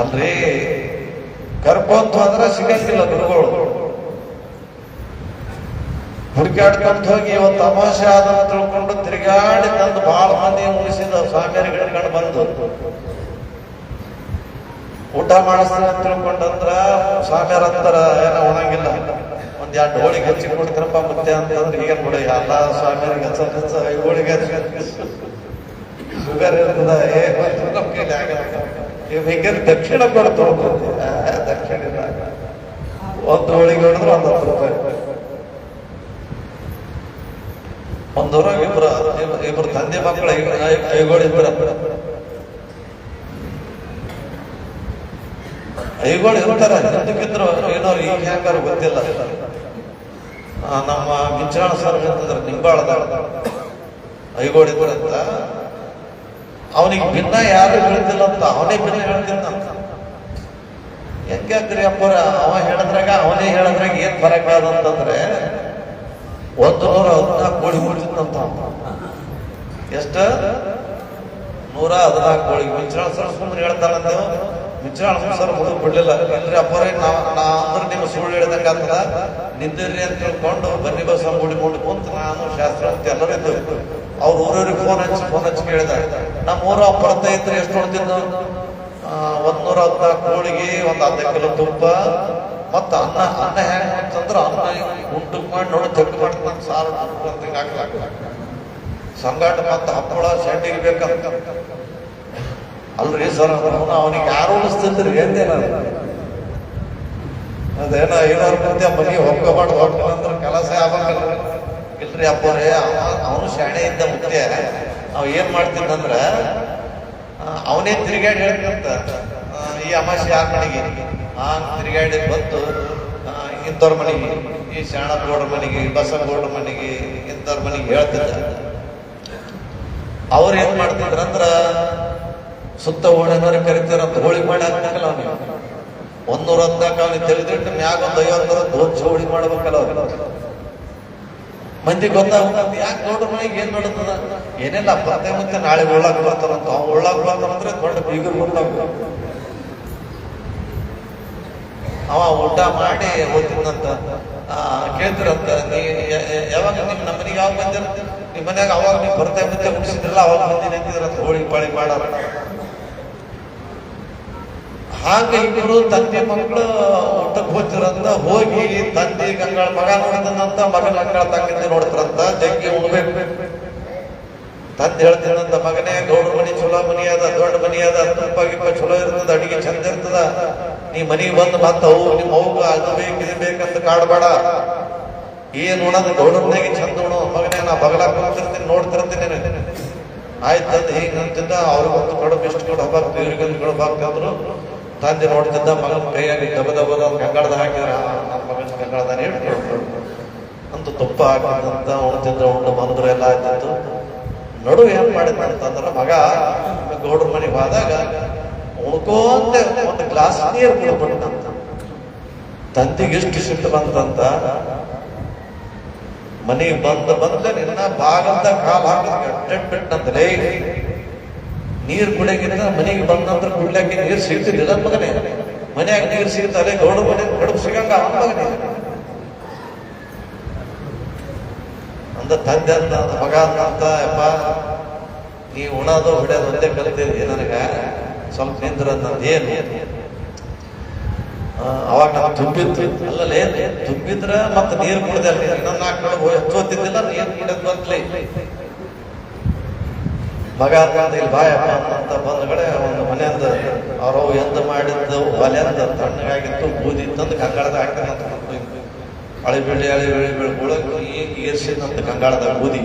ಅಲ್ರಿ ಕರ್ಕೊಂತ ಹೋದ್ರ ಸಿಗಂಗಿಲ್ಲ ಗುರುಗಳು. ಹುಡುಕಾಡ್ಕೊಂತ ಹೋಗಿ ಇವತ್ತು ತಮಾಷೆ ಆದ ತಿಳ್ಕೊಂಡು ತಿರುಗಾಡಿ ತಂದು ಬಹಳ ಮಂದಿ ಮುಗಿಸಿದ ಸ್ವಾಮಿಯರಿಗೆ ಹಿಡ್ಕೊಂಡು ಬಂದು ಊಟ ಮಾಡಿಸ್ತಾರೆ ಅಂತ ತಿಳ್ಕೊಂಡಂದ್ರ ಸ್ವಾಮಿಯರ ಅಂತಾರ ಏನೋ ಉಣಂಗಿಲ್ಲ, ಒಂದ್ 2 ಹೋಳಿಗೆ ಹಚ್ಚಿ ಕೊಡ್ತಾರಪ್ಪ ಮತ್ತೆ ಅಂತಂದ್ರೆ ಈಗ ನೋಡಿ ಎಲ್ಲ ಸ್ವಾಮಿಯರಿಗೆ ಹಚ್ಚ ಹೋಳಿಗೆ ಶುಗರ್ ಇರ್ತದ ಹಿಂಗೆ ದಕ್ಷಿಣ ಕೊಡ್ತು. ದಕ್ಷಿಣ ಒಂದು ಹೋಳಿಗೆ ಹೊಡೆದ್ರೆ 10 ರೂಪಾಯಿ. ಒಂದೂರಾಗ ಇಬ್ರು ತಂದೆ ಮಕ್ಕಳು ಐಗೋಳಿದ್ರು ಐಗೋಳು ಇರ್ತಾರ. ಹಿಂದಕ್ಕಿದ್ರು ಏನೋ ಈಗ ಹೆಂಗಾರ ಗೊತ್ತಿಲ್ಲ. ನಮ್ಮ ಮಿಂಚಾಣ ಸರ್ ಅಂತಂದ್ರೆ ನಿಂಬಾಳದ ಐಗೋಳಿದ್ರಂತ ಅವನಿಗೆ ಭಿನ್ನ ಯಾರು ಹೇಳ್ತಿಲ್ಲ ಅಂತ ಅವನೇ ಭಿನ್ನ ಹೇಳ್ತಿದ್ದಂತ. ಹೆಂಗ್ಯಾಕ್ರಿ ಅಪ್ಪರ ಅವ ಹೇಳಿದ್ರಾಗ ಅವನೇ ಹೇಳಿದ್ರಾಗ ಏನ್ ಫರಕ್ ಆದಂತಂದ್ರೆ 114 ಕೋಳಿ ಮುಡ್ತಿದ್ದಂತ. ಎಷ್ಟ 114 ಕೋಳಿ. ಮಿಂಚಾಣ ಸರ್ ಸುಮ್ಮನೆ ಹೇಳ್ತಾನಂತ. ಮಿಂಚಾಣ ಸರ್ ಮುಳುಗ್ ಬಿಡ್ಲಿಲ್ಲ. ಇಲ್ರಿ ಅಪ್ಪರೇ ನಾ ಅಂದ್ರೆ ನಿಮ್ಮ ಸುಳ್ಳು ಹೇಳಿದಂಗ ಅಂತದ ನಿಂದಿರ್ರಿ ಅಂತ ತಿಳ್ಕೊಂಡು ಬನ್ನಿ ಬಸ್ ಗುಡಿಕೊಂಡು ಕುಂತು ನಾನು ಶಾಸ್ತ್ರ ಅಂತ ಎಲ್ಲರೂ ಇದ್ದು ಅವ್ರು ಊರವ್ರಿಗೆ ಫೋನ್ ಹಚ್ಚಿ ಕೇಳಿದ. ನಮ್ಮ ಊರ ಅಪ್ಪರತ್ತ ಇದ್ರೆ ಎಷ್ಟು ಹೊಡ್ತಿದ್ದು 114 ಕೋಳಿಗೆ ಒಂದು 1/2 ಕಿಲೋ ತುಪ್ಪ ಮತ್ತ ಅನ್ನ ಹೆಂಗ್ ಅಂತಂದ್ರ ಅನ್ನ ಉಂಟು ಮಾಡಿ ನೋಡಿ ತೆಗ್ದು ಮಾಡ್ತಾನೆ ಸಾರು ಹಾಕ್ಲಾಕ ಸಂಗಾಟ ಮತ್ತ ಹಪ್ಪಳ ಶೆಟ್ಟಿಗೆ ಬೇಕಂತ. ಅಲ್ರಿ ಸರ್ ಅವನಿಗೆ ಯಾರು ಉಳಿಸ್ತಿದ್ರಿ ಏನೇನ ಅದೇನ 500 ಮಂದಿ ಮನಿ ಹೋಗ್ಕೋಬಾರ್ದು ಹೋಗ್ಕೊಂಡ್ರೆ ಕೆಲಸ ಆಗಲ್ಲ. ಇಲ್ರಿ ಅಪ್ಪರೇ ಅವನು ಶಾಣೆ ಇದ್ದ ಮುಖ್ಯ. ಅವ್ ಏನ್ ಮಾಡ್ತಿದ್ದಂದ್ರ ಅವನೇ ತಿರುಗಾಡಿ ಹೇಳ್ಕಂತ ಈ ಅಮಾಸೆ ಯಾರ ಮನೆಗೆ ತಿರುಗಾಡಿ ಬಂದು ಇಂಥವ್ರ ಮನೆಗೆ, ಈ ಶಾಣಗೌಡ್ರ ಮನೆಗೆ, ಬಸಗೌಡ್ರ ಮನೆಗೆ, ಇಂಥವ್ರ ಮನೆಗೆ ಹೇಳ್ತಿದ್ದ. ಅವ್ರು ಏನ್ ಮಾಡ್ತಿದ್ರಂದ್ರ ಸುತ್ತ ಓಣನವ್ರಿಗೆ ಕರಿತಾರಂತ ಹೋಳಿ ಮಾಡಿ ಹಾಕ್ಬೇಕಲ್ಲ ಅವ್ನಿಗೆ 114 ಅವ್ನಿಗೆ ತಿಳಿದಿಟ್ಟು ಮ್ಯಾಗ ಒಂದು 50 ದೋಚ ಹೋಳಿ ಮಾಡ್ಬೇಕಲ್ಲ ಅವ್ರಿಗೆ. ಮಂದಿ ಗೊತ್ತಾಗ ಯಾಕೆ ಗೌಡ್ರ ಮನೆಗೆ ಏನ್ ನೋಡುತ್ತದ ಏನೆಲ್ಲ ಬರ್ತೆ ಮತ್ತೆ ನಾಳೆ ಉಳ್ಳಾಕ್ ಬರ್ತಾರಂತ. ಅವ್ನು ಉಳ್ಳಾಕ್ ಬರ್ತಾರಂದ್ರೆ ದೊಡ್ಡ ಬೀಗರು ಗೊತ್ತಾಗ ಅವ ಊಟ ಮಾಡಿ ಓದ್ತಿದ್ದಂತ. ಕೇಳ್ತಿರಂತ ನೀ ಯಾವಾಗ ನಿಮ್ ನಮ್ಮನಿಗೆ ಯಾವಾಗ ಬಂದಿರ ನಿಮ್ ಮನ್ಯಾಗ ಅವಾಗ ನೀವು ಬರ್ತಾ ಮತ್ತೆ ಮುಗಿಸಿದ್ರಲ್ಲ ಅವಾಗ ಮಂದಿ ನಿಂತಿದ್ರಂತ ಹೋಳಿ ಪಾಳಿ ಮಾಡ. ಹಾಗೆ ಇಬ್ಬರು ತಂದೆ ಮಕ್ಕಳು ಊಟಕ್ಕೆ ಹೋಗ್ತಿರಂತ. ಹೋಗಿ ತಂದೆ ಗಂಗಾಳ ಮಗ ನೋಡಿದಂತ ಮಗನ ಗಂಗಾಳ ತಂಗಿಂದ ನೋಡ್ತಾರಂತ. ಜಗ್ಗಿ ಉಣ್ಬೇಕು. ತಂದೆ ಹೇಳ್ತಿರಂತ ಮಗನೇ ಗೌಡ್ರ ಮನಿ ಚಲೋ ಮನಿ ಅದ, ದೊಡ್ಡ ಮನಿ ಅದ, ತುಪ್ಪ ಗಿಪ್ಪ ಚಲೋ ಇರ್ತದ, ಅಡಿಗೆ ಚಂದ ಇರ್ತದ. ನೀ ಮನಿಗೆ ಬಂದು ಮತ್ತ ಅವು ನಿಮ್ಮ ಅವ್ಗ ಅದು ಬೇಕು ಇದು ಬೇಕಂತ ಕಾಡ್ಬೇಡ. ಏನ್ ಉಣದು ಗೌಡ್ರನಾಗಿ ಚಂದ ಉಣು ಮಗನೇ. ನಾ ಬಗಲಾಗ ಕೂತಿರ್ತೀನಿ ನೋಡ್ತಿರ್ತೀನಿ. ಆಯ್ತಂದ ಹೀಗ ಅಂತಿದ್ದ. ಅವ್ರಿಗೊಂದು ಕಡುಬು ಇಷ್ಟು ಕೊಡು ಹಬ್ಬ ಇವ್ರಿಗೊಂದು ಕಡುಬು ಹಾಕ್ತಿದ್ರು. ತಂದೆ ನೋಡ್ತಿದ್ದ ಮಗನ ಕೈಯಾಗಿ ದಬದ ಗಂಗಾಳದ ಹಾಕಿದ್ರ ನನ್ನ ಮಗನ ಗಂಗಾಳದಾನೆ ಅಂತ ತುಪ್ಪ ಹಾಕಿದಂತ ಉಣ್ತಿದ್ರ. ಉಂಡು ಬಂದ್ರು ಎಲ್ಲ ಆಯ್ತಿತ್ತು. ನಡು ಏನ್ ಮಾಡಿದ ಅಂತಂದ್ರ ಮಗ ಗೌಡ್ರ ಮನೆಗೆ ಹೋದಾಗ ಉಣ್ಕೋಂತ ಒಂದು ಗ್ಲಾಸ್ ನೀರು ಕುಡ್ಬಿಟ್ಟಂತ. ತಂದೆಗೆ ಎಷ್ಟು ಸಿಟ್ಟು ಬಂತಂತ ಮನೆಗೆ ಬಂದ ನಿನ್ನ ಬಾಗಂತ ಕಾಲ್ ಹಾಕಿದ್ ಬಿಟ್ಟಂತಲೇ ನೀರ್ ಕುಡಿಯಕ್ಕಿಂತ ಮನೆಗೆ ಬಂದಂತ್ರ ಕುಡ್ಲಿಕ್ಕೆ ನೀರು ಸಿಗ್ತಿರ್ಲಿಲ್ಲ ಮಗನೇ. ಮನ್ಯಾಗ ನೀರು ಸಿಗ್ತಾರೆ ಗೌಡ ಮನೆ ಕಡುಬು ಸಿಗಂಗ ಅವನ ಮಗನೇ ಅಂದ. ತಂದೆ ಅಂತ ಮಗ ಅಂತ ಯಪ್ಪ ನೀ ಉಣೋದು ಹೊಡೆಯೋದು ಒಂದೇ ಕಲಿತೀರಿ ನನಗ ಸ್ವಲ್ಪ ನಿಂದ್ರ ಏನು. ಅವಾಗ ನಾವು ತುಂಬಿತ್ತು ಅಲ್ಲಲ್ಲೇ ತುಂಬಿದ್ರ ಮತ್ತ ನೀರು ಕುಡ್ದೆ ಇನ್ನೊಂದು 4 ಕಡೆ ಹೆಚ್ಚೋತಿದ್ದಿಲ್ಲ. ನೀರು ಕುಡಿಯೋದು ಬಂದ್ಲಿ ಮಗ ಇಲ್ಲಿ ಬಾಯಪ್ಪ ಅಂತ ಬಂದ ಕಡೆ ಒಂದು ಮನೆಯಂದ ಅವ್ರು ಎಂತ ಮಾಡಿದ್ದು ಒಲೆಂದ ತಣ್ಣಗಾಗಿತ್ತು ಬೂದಿ ತಂದು ಗಂಗಾಳದ ಹಾಕ್ತಾನಂತ. ಅಳಿಬೀಳಿ ಬೀಳ್ಕೊಳಕ್ ಈಗ ಏರ್ಸಿದಂತ ಗಂಗಾಳದ ಬೂದಿ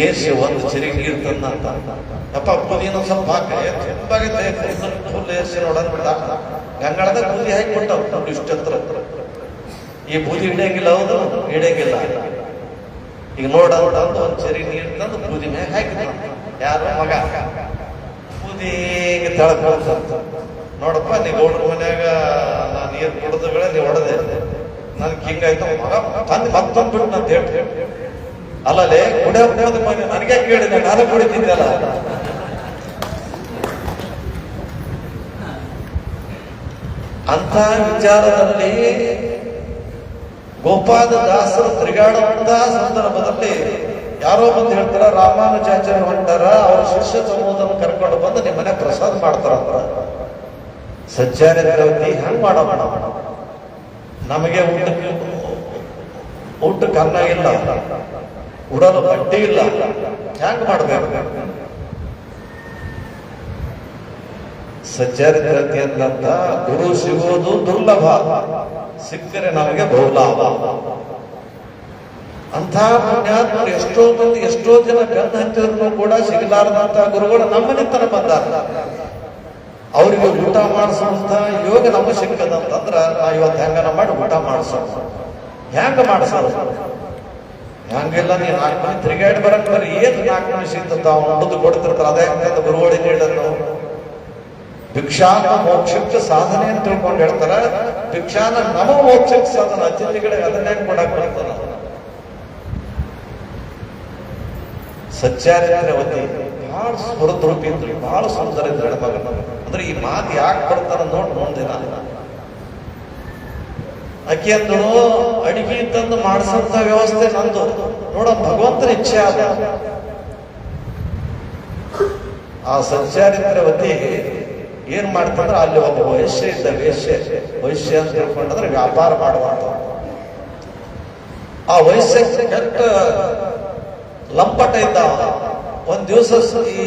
ಏರ್ಸಿ ಒಂದು ಚಿರಿ ನೀರು ತಂದಂತ. ಯಪ್ಪ ಬೂದಿನ ಸ್ವಲ್ಪ ಹಾಕ ಫುಲ್ ಏರ್ಸಿ ನೋಡಂತ ಗಂಗಾಳದ ಬೂದಿ ಹಾಕಿಬಿಟ್ಟವ್ ಇಷ್ಟತ್ರ. ಈ ಬೂದಿ ಹಿಡಿಯಂಗಿಲ್ಲ. ಹೌದು ಹಿಡಿಯಂಗಿಲ್ಲ. ಈಗ ನೋಡ ಅಂದು ಒಂದ್ ಚರಿ ನೀರು ತಂದು ಬೂದಿ ಮ್ಯಾಗ ಹಾಕಿದ. ಯಾರು ಮಗ ಬೂದಿಗೆ ತಳಕ ನೋಡಪ್ಪ ನೀ ಗೌಡ್ರ ಮನ್ಯಾಗ ನಾ ನೀರು ಕುಡಿದ ವೇಳೆ ನೀ ಹೊಡೆದೆ ನನ್ಗೆ ಹಿಂಗಾಯ್ತು. ಮಗ ತಂದು ಮತ್ತೊಂದು ಬಿಟ್ಟು ಅಂತ ಹೇಳಿ ಅಲ್ಲೇ ಕುಡಿಯೋದು ಮನೆ ನನಗೆ ಕೇಳಿದೆ ನಾನು ಕುಡಿತಿದ್ದಲ್ಲ. ಅಂತ ವಿಚಾರದಲ್ಲಿ ಗೋಪಾಲದಾಸರು ತಿರುಗಾಡುವಂತಹ ಸಂದರ್ಭದಲ್ಲಿ ಯಾರೋ ಬಂದು ಹೇಳ್ತಾರ, ರಾಮಾನುಜಾಚಾರ್ಯ ಹೊಂಟಾರ, ಅವರ ಶಿಷ್ಯ ಸಮೂಹವನ್ನು ಕರ್ಕೊಂಡು ಬಂದು ನಿಮ್ಮ ಮನೆ ಪ್ರಸಾದ ಮಾಡ್ತಾರಂತ. ಸಚ್ಚಾರ್ಯತಿ ಹೆಂಗ್ ಮಾಡೋಣ, ನಮಗೆ ಊಟಕ್ಕೆ ಅನ್ನ ಇಲ್ಲ, ಉಡಲು ಬಟ್ಟೆ ಇಲ್ಲ, ಹೆಂಗ್ ಮಾಡ್ಬೇಕು? ಸಚ್ಚಾರಿತ್ರತೆ ಅಂತಂತ ಗುರು ಸಿಗೋದು ದುರ್ಲಭ, ಸಿಕ್ಕರೆ ನಮಗೆ ಬಹುಲಾಭ. ಅಂಥ ಪುಣ್ಯಾತ್ಮರು ಎಷ್ಟೋ ಜನ ಬೆನ್ನು ಹತ್ತಿದ್ರು ಕೂಡ ಸಿಗಲಾರದಂತ ಗುರುಗಳು ನಮ್ಮನೆ ತರ ಬಂದಾರ. ಅವ್ರಿಗೆ ಊಟ ಮಾಡಿಸುವಂತ ಯೋಗ ನಮಗೆ ಸಿಕ್ಕದಂತಂದ್ರ ನಾವು ಇವತ್ತು ಹೆಂಗನ ಮಾಡಿ ಊಟ ಮಾಡಿಸೋಣ. ಹೆಂಗ ಮಾಡಿಸೋದು? ಹಂಗಿಲ್ಲ, ನೀನ್ 4 ಮನೆ ತಿರುಗಾಡಿ ಬರಕ್ ಬರೀ ಏನ್ 4 ಮನೆ ಸಿಗ್ತದ ಉಳಿದು ಕೊಡ್ತಿರ್ತಾರ. ಅದೇ ಅಂತ ಗುರುಗಳಿಗೆ ಹೇಳೋದು ಭಿಕ್ಷಾನ ಮೋಕ್ಷಕ್ಕೆ ಸಾಧನೆ ಅಂತ ತಿಳ್ಕೊಂಡು ಹೇಳ್ತಾರ. ಭಿಕ್ಷಾನ ನಮ ಮೋಕ್ಷಕ್ಕೆ ಸಾಧನ, ಅತಿಥಿಗಳಿಗೆ ಅದನ್ನೇ ಕೊಡಕ್ ಬರ್ತಾರ. ಸಚ್ಚಾರಿತ್ರವತಿ ಬಹಳ ಸ್ಫುರದ್ರೂಪಿ ಇದ್ರು, ಬಹಳ ಸುಂದರ ಇದ್ರು ಹೆಣ್ಮಗ. ಅಂದ್ರೆ ಈ ಮಾತು ಯಾಕೆ ಬರ್ತಾರ ನೋಡ್ದಿನ ಅಕ್ಕಿ ಅಂದಳು, ಅಡಿಗೆ ತಂದು ಮಾಡಿಸಂತ ವ್ಯವಸ್ಥೆ ನಂದು ನೋಡ, ಭಗವಂತನ ಇಚ್ಛೆ ಆದ. ಆ ಸಚ್ಚಾರಿತ್ರವತಿ ಏನ್ ಮಾಡ್ತಂದ್ರೆ ಅಲ್ಲಿ ಒಬ್ಬ ವೈಶ್ಯ ಇದ್ದ, ವೈಶ್ಯ ಅಂತ ತಿಳ್ಕೊಂಡ್ರೆ ವ್ಯಾಪಾರ ಮಾಡುವಂತ. ಆ ವೈಶ್ಯ ಕೆಟ್ಟ ಲಂಪಟ ಇದ್ದ. ಒಂದ್ ದಿವಸ ಈ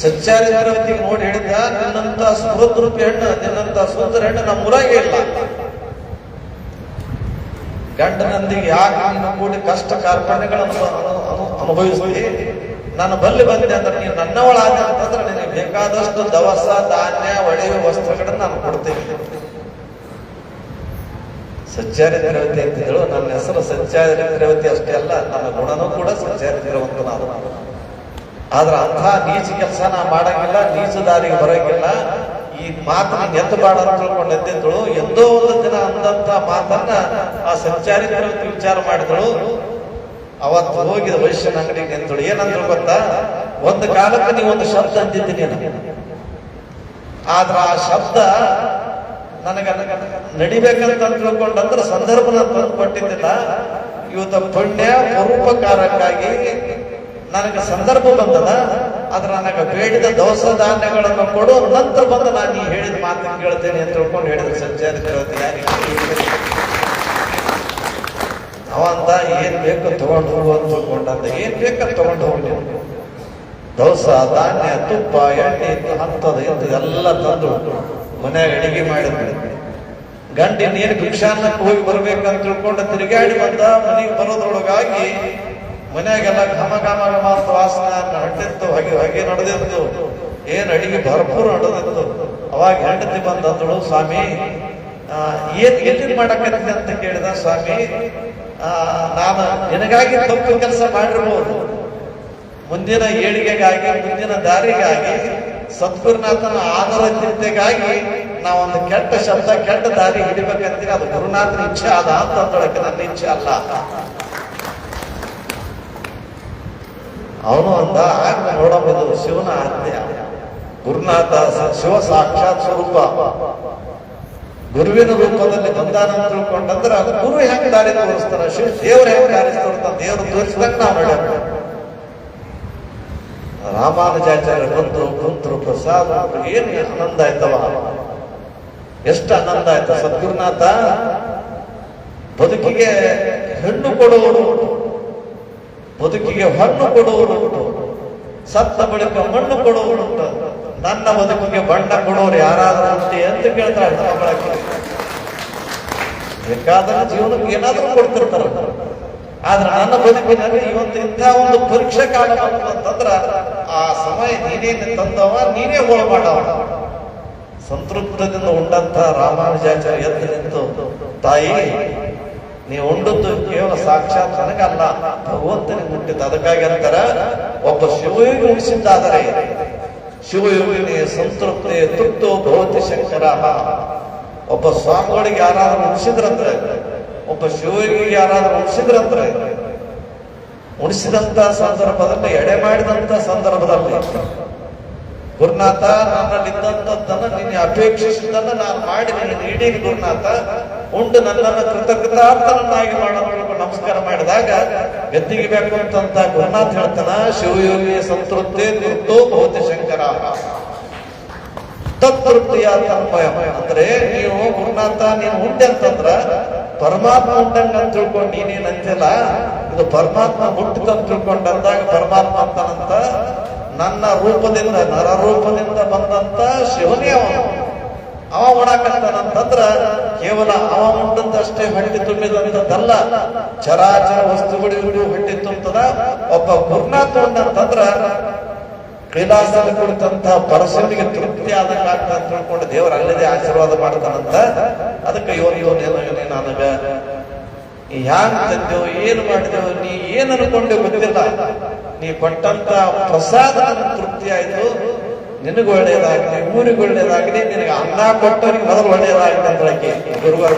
ಸಚ್ಚಾರಿತ್ರವತಿಗೆ ನೋಡಿ ಹೇಳಿದ, ನಿನ್ನಂತ ಸ್ಫುರದ್ರೂಪಿ ಹೆಣ್ಣು, ನಿನ್ನಂತ ಸುಂದರ ಹೆಣ್ಣು ನಮ್ಮ ಊರಾಗೆ ಇಲ್ಲ. ಗಂಡನಂದಿಗೆ ಯಾಕೆ ನೀನು ಕೂಡಿ ಕಷ್ಟ ಕಾರ್ಪಣ್ಯಗಳನ್ನು ಅನುಭವಿಸ್ತಿ, ನಾನು ಬಲ್ಲಿ ಬಂದೆ ಅಂದ್ರೆ ನೀನು ನನ್ನವಳಾದ ಅಂತಂದ್ರೆ ನಿನಗೆ ಬೇಕಾದಷ್ಟು ದವಸ ಧಾನ್ಯ ಒಡೆಯುವ ವಸ್ತುಗಳನ್ನ ನಾನು ಕೊಡ್ತೇನೆ. ಸಚ್ಚಾರಿತ್ರವತಿ ಅಂತಿದ್ದಳು. ನನ್ನ ಹೆಸರು ಸಚ್ಚಾರಿತ್ರವತಿ ಅಷ್ಟೇ ಅಲ್ಲ, ನನ್ನ ಗುಣನೂ ಕೂಡ ಸಚ್ಚಾರಿತ್ರವಂತನಾದ. ಆದ್ರೆ ಅಂಥ ನೀಚ ಕೆಲಸ ನಾ ಮಾಡಂಗಿಲ್ಲ, ನೀಚ ದಾರಿಗೆ ಬರೋಂಗಿಲ್ಲ. ಈ ಮಾತನ್ನ ಎತ್ತಬಾಡ ಅಂತ ತಿಳ್ಕೊಂಡು ಎದ್ದಿದ್ದಳು. ಎಂದೋ ಒಂದು ದಿನ ಅಂದಂತ ಮಾತನ್ನ ಆ ಸಚ್ಚಾರಿತ್ರವತಿ ವಿಚಾರ ಮಾಡಿದಳು. ಅವತ್ತು ಹೋಗಿದ ವೈಶ್ಯನ ಅಂಗಡಿಗೆ ನಿಂತಳು. ಏನಂದ್ರು ಗೊತ್ತಾ, ಒಂದು ಕಾಲಕ್ಕೆ ನೀವು ಒಂದು ಶಬ್ದ ಅಂದಿದ್ದೀನಿ, ಆದ್ರ ಆ ಶಬ್ದ ನನಗ ನಡಿಬೇಕಂತ ತಿಳ್ಕೊಂಡಂದ್ರೆ ಸಂದರ್ಭನ ತಂದು ಕೊಟ್ಟಿದ್ದಿಲ್ಲ. ಇವತ್ತು ಪುಣ್ಯ ಪರೋಪಕಾರಕ್ಕಾಗಿ ನನಗೆ ಸಂದರ್ಭ ಬಂದದ. ಆದ್ರೆ ನನಗೆ ಬೇಡಿದ ದವಸ ಧಾನ್ಯಗಳನ್ನು ಕೊಡು, ನಂತರ ಬಂದು ನಾನು ನೀ ಹೇಳಿದ ಮಾತನ್ನು ಕೇಳ್ತೇನೆ ಅಂತ ತಿಳ್ಕೊಂಡು ಹೇಳಿದ ಸಚ್ಚಾರಿತ್ರವತಿ. ಅವಂತ ಏನ್ ಬೇಕು ತಗೊಂಡು ಹೋಗು ಅಂತ ತಿಳ್ಕೊಂಡಂತ. ಏನ್ ಬೇಕಂತ ತಗೊಂಡು ಹೋಗಿ ದವಸ ಧಾನ್ಯ ತುಪ್ಪ ಎಣ್ಣೆ ಅಂತದ ಎಲ್ಲ ತಂದು ಮನೆಯಾಗ ಅಡಿಗೆ ಮಾಡಿದ್ರು. ಗಂಡಿ ನೀರು ಭಿಕ್ಷಾನ್ನಕ್ಕೆ ಹೋಗಿ ಬರ್ಬೇಕಂತ ತಿಳ್ಕೊಂಡು ತಿರುಗಾಡಿ ಬಂದ. ಮನೆಗೆ ಬರೋದ್ರೊಳಗಾಗಿ ಮನೆಯಾಗೆಲ್ಲ ಘಮ ಘಮ ಘಮ ಅಂತ ವಾಸನ ಹಟ್ಟಿತ್ತು, ಹೊಗೆ ನಡೆದಿತ್ತು, ಏನ್ ಅಡಿಗೆ ಭರ್ಪೂರ್ ನಡೆದಿತ್ತು. ಅವಾಗ ಹೆಂಡತಿ ಬಂದಳು, ಸ್ವಾಮಿ ಏನ್ ಮಾಡಕತ್ತಿ ಅಂತ ಕೇಳಿದ. ಸ್ವಾಮಿ, ನಾನು ನಿನಗಾಗಿ ತಪ್ಪು ಕೆಲಸ ಮಾಡಿರ್ಬೋದು, ಮುಂದಿನ ಏಳಿಗೆಗಾಗಿ, ಮುಂದಿನ ದಾರಿಗಾಗಿ, ಸದ್ಗುರುನಾಥನ ಆದರ ಚಿಂತೆಗಾಗಿ ನಾವೊಂದು ಕೆಟ್ಟ ಶಬ್ದ, ಕೆಟ್ಟ ದಾರಿ ಹಿಡಿಬೇಕಂತೀನಿ. ಅದು ಗುರುನಾಥನ ಇಚ್ಛೆ ಆದ ಅಂತಂದೊಳಕ್ಕೆ ನನ್ನ ಇಚ್ಛೆ ಅಲ್ಲ. ಅವನು ಅಂದ, ಆಗ ನೋಡಬಹುದು ಶಿವನ ಆಜ್ಞೆ. ಗುರುನಾಥ ಶಿವ ಸಾಕ್ಷಾತ್ ಸ್ವರೂಪ, ಗುರುವಿನ ರೂಪದಲ್ಲಿ ಬಂದಾನ ತಿಳ್ಕೊಂಡಂದ್ರೆ ಅದು ಗುರು ಹೆಂಗ್ ದಾರಿ ತೋರಿಸ್ತಾನ, ಶಿವ ದೇವ್ರ ಹೆಂಗ್ ದಾರಿ ತೋರಿಸ್ತಾನ, ದೇವ್ರು ತೋರಿಸಿದಾಗ ನಾವು ನಡೆಯೋಣ. ರಾಮಾನುಜಾಚಾರ್ಯ ಬಂದ್ರು, ಕುಂತರು, ಪ್ರಸಾದ ಏನ್ ಆನಂದ ಆಯ್ತವ, ಎಷ್ಟು ಆನಂದ ಆಯ್ತು. ಸದ್ಗುರುನಾಥ ಬದುಕಿಗೆ ಹೆಣ್ಣು ಕೊಡುವವರು, ಬದುಕಿಗೆ ಹಣ್ಣು ಕೊಡುವವರು, ಸತ್ತ ಬಳಿಕ ಮಣ್ಣು ಕೊಡುವವರು, ನನ್ನ ಬದುಕಿಗೆ ಬಣ್ಣ ಕೊಡೋರು ಯಾರಾದ್ರೂ ಉಂಟೆ ಅಂತ ಕೇಳ್ತಾಳೆ. ಬೇಕಾದ ಜೀವನಕ್ಕೆ ಏನಾದ್ರೂ ಕೊಡ್ತಿರ್ತಾರ. ಆದ್ರೆ ನನ್ನ ಬದುಕಿನಲ್ಲಿ ಇವತ್ತು ಇಂಥ ಒಂದು ಪರೀಕ್ಷೆ ಕಾಲ ಅಂತಂದ್ರ ಆ ಸಮಯ ನೀನೇ ತಂದವ, ನೀನೇ ಹೋಳ ಮಾಡವ. ಸಂತೃಪ್ತದಿಂದ ಉಂಡಂತ ರಾಮಾನುಜಾಚಾರ್ಯ ಎದ್ದು ನಿಂತು, ತಾಯಿ ನೀವು ಉಂಡದ್ದು ಕೇವಲ ಸಾಕ್ಷಾತ್ ನನಗಲ್ಲ, ಭಗವಂತನಿಗೆ ಮುಟ್ಟಿದ್ದು. ಅದಕ್ಕಾಗಿ ಅಂತಾರ, ಒಬ್ಬ ಶಿವಯೋಗಿ ಉಳಿಸಿದ್ದಾದರೆ ಶಿವಯೋಗಿನಿ ಸಂತೃಪ್ತಿ ತೃಪ್ತೋ ಭವತಿ ಶಂಕರ. ಒಬ್ಬ ಸ್ವಾಮಿಗಳಿಗೆ ಯಾರಾದ್ರೂ ಉಳಿಸಿದ್ರಂದ್ರೆ, ಒಬ್ಬ ಶಿವಯೋಗಿಗೆ ಯಾರಾದ್ರೂ ಉಳಿಸಿದ್ರಂದ್ರೆ, ಉಳಿಸಿದಂತ ಸಂದರ್ಭದಲ್ಲಿ, ಎಡೆ ಮಾಡಿದಂತ ಸಂದರ್ಭದಲ್ಲಿ ಗುರುನಾಥ ನನ್ನಲ್ಲಿದ್ದಂಥದ್ದನ್ನು ನಿನ್ನೆ ಅಪೇಕ್ಷಿಸಿದ್ದನ್ನು ನಾನು ಮಾಡಿ ನಿನ್ನ ನೀಡೀನಿ ಗುರುನಾಥ, ಉಂಡು ನನ್ನನ್ನು ಕೃತಜ್ಞತಾರ್ಥನನ್ನಾಗಿ ಮಾಡಬೇಕು ನಮಸ್ಕಾರ ಮಾಡಿದಾಗ ಗದ್ದಿಗೆ ಬೇಕು ಅಂತಂತ ಗುರುನಾಥ ಹೇಳ್ತಾನ, ಶಿವಯೋಗಿ ಸಂತೃಪ್ತಿ ತೃಪ್ತೋ ಭವತಿ ಶಂಕರ ತೃಪ್ತಿಯ ತನ್ಮಯ. ಅಂದ್ರೆ ನೀವು ಗುರುನಾಥ ನೀನು ಉಂಡೆ ಅಂತಂದ್ರ ಪರಮಾತ್ಮ ಉಂಡಂಗ ಅಂತ ತಿಳ್ಕೊಂಡು ನೀನೇನ್ ಅಂತಿಲ್ಲ, ಇದು ಪರಮಾತ್ಮ ಹುಟ್ಟುತ್ತಂತ ತಿಳ್ಕೊಂಡು ಅಂದಾಗ ಪರಮಾತ್ಮ ಅಂತಾನಂತ ನನ್ನ ರೂಪದಿಂದ ನರರೂಪದಿಂದ ಬಂದಂತ ಶಿವನೇ ಅವ ಉಣಾಕಂತಾನಂತಂದ್ರ ಕೇವಲ ಅವ ಉಂಡಂತಷ್ಟೇ ಹೊಟ್ಟೆ ತುಂಬಿದಂತದ್ದಲ್ಲ, ಚರಾಚರ ವಸ್ತುಗಳಿಗೂ ಹೊಟ್ಟೆ ತುಂಬತದ. ಒಬ್ಬ ಗುರುನಾಥ ಉಂಡಂತಂದ್ರ ಕೈಲಾಸದಲ್ಲಿ ಕುಳಿತಂತ ಪರಶಿವನಿಗೆ ತೃಪ್ತಿ ಆದಂಗ ಆಗ್ತದೆ ಅಂತ ತಿಳ್ಕೊಂಡು ದೇವರ ಅಲ್ಲದೆ ಆಶೀರ್ವಾದ ಮಾಡ್ತಾನಂತ. ಅದಕ್ಕೆ ಇವತ್ತು ನನಗ ಹ್ಯಾಂಗ ತಂದೆವು, ಏನು ಮಾಡಿದೆವು, ನೀ ಏನ್ ಅನ್ಕೊಂಡೆ ಗೊತ್ತಿಲ್ಲ, ನೀ ಕೊಟ್ಟಂತ ಪ್ರಸಾದ ತೃಪ್ತಿ ಆಯ್ತು. ನಿನಗೆ ಒಳ್ಳೇದಾಗಲಿ, ಊರಿಗೆ ಒಳ್ಳೇದಾಗಲಿ, ನಿನಗೆ ಅನ್ನ ಕೊಟ್ಟವನಿಗೆ ಮೊದಲು ಒಳ್ಳೇದಾಗಲಿ ಅಂತ ಹೇಳಕ್ಕೆ ಗುರುವಾರ